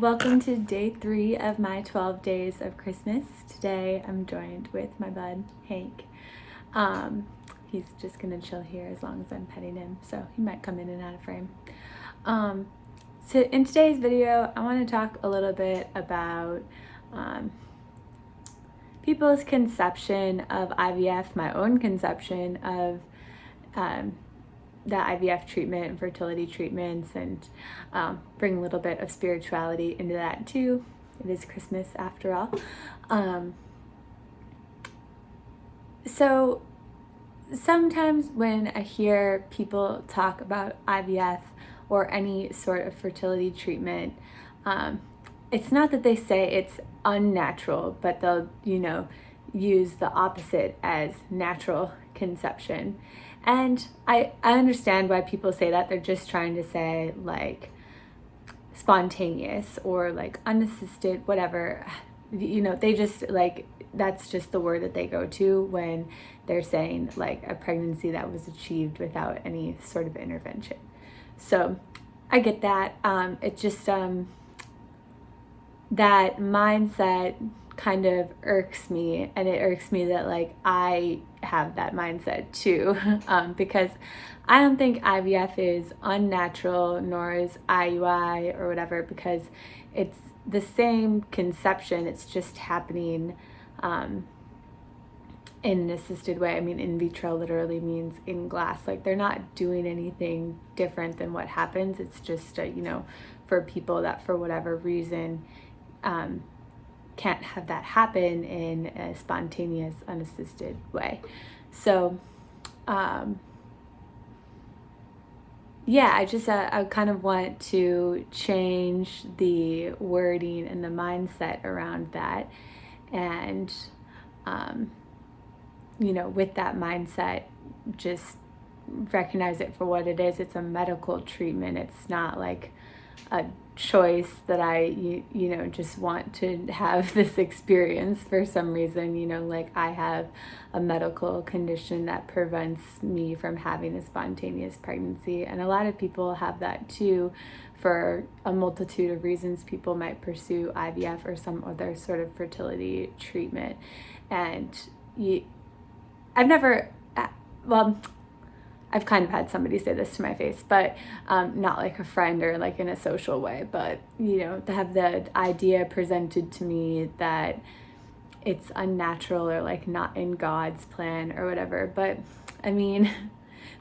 Welcome to day 3 of my 12 days of Christmas. Today I'm joined with my bud, Hank. He's just gonna chill here as long as I'm petting him, so he might come in and out of frame. So in today's video, I want to talk a little bit about people's conception of IVF, my own conception of the IVF treatment and fertility treatments, and bring a little bit of spirituality into that too. It is Christmas after all. So sometimes when I hear people talk about IVF or any sort of fertility treatment, it's not that they say it's unnatural, but they'll, use the opposite as natural conception. And I understand why people say that. They're just trying to say like spontaneous or like unassisted, whatever. They just like, that's just the word that they go to when they're saying like a pregnancy that was achieved without any sort of intervention. So I get that. It just, that mindset kind of irks me, and it irks me that like I have that mindset too, because I don't think IVF is unnatural, nor is IUI or whatever, because it's the same conception. It's just happening in an assisted way. I mean, in vitro literally means in glass. Like, they're not doing anything different than what happens. It's just for people that for whatever reason can't have that happen in a spontaneous, unassisted way. So, I kind of want to change the wording and the mindset around that. And, with that mindset, just recognize it for what it is. It's a medical treatment. It's not like a choice that I just want to have this experience for some reason. Like, I have a medical condition that prevents me from having a spontaneous pregnancy, and a lot of people have that too. For a multitude of reasons, people might pursue IVF or some other sort of fertility treatment. And I've kind of had somebody say this to my face, but not like a friend or like in a social way, but to have the idea presented to me that it's unnatural or like not in God's plan or whatever. But I mean,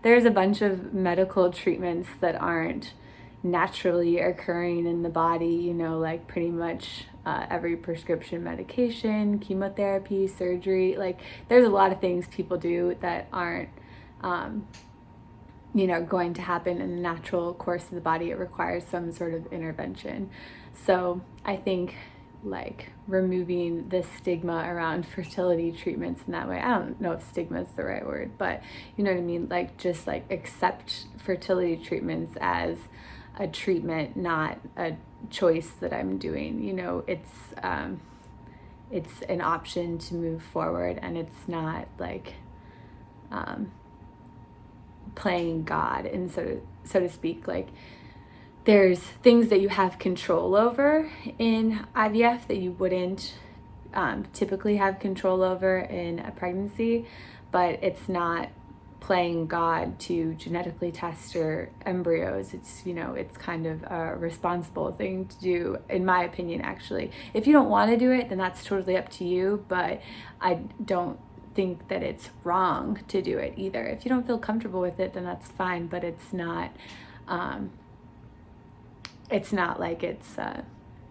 there's a bunch of medical treatments that aren't naturally occurring in the body, like pretty much every prescription medication, chemotherapy, surgery. Like, there's a lot of things people do that aren't going to happen in the natural course of the body. It requires some sort of intervention. So I think like removing the stigma around fertility treatments in that way, I don't know if stigma is the right word, but you know what I mean? Like, just like accept fertility treatments as a treatment, not a choice that I'm doing. It's an option to move forward, and it's not like playing God, and so to speak. Like, there's things that you have control over in IVF that you wouldn't typically have control over in a pregnancy, but it's not playing God to genetically test your embryos. It's it's kind of a responsible thing to do, in my opinion. Actually, if you don't want to do it, then that's totally up to you, but I don't think that it's wrong to do it either. If you don't feel comfortable with it, then that's fine, but it's not like it's an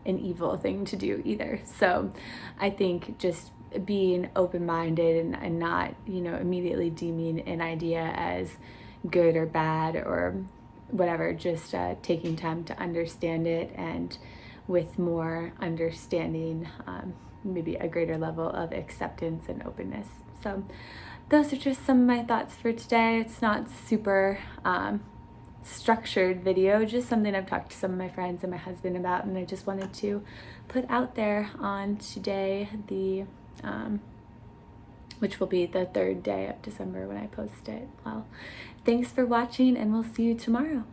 evil thing to do either. So I think just being open-minded and not immediately deeming an idea as good or bad or whatever, just taking time to understand it, and with more understanding, maybe a greater level of acceptance and openness. So those are just some of my thoughts for today. It's not super structured video, just something I've talked to some of my friends and my husband about, and I just wanted to put out there on today, which will be the 3rd day of December when I post it. Well, thanks for watching, and we'll see you tomorrow.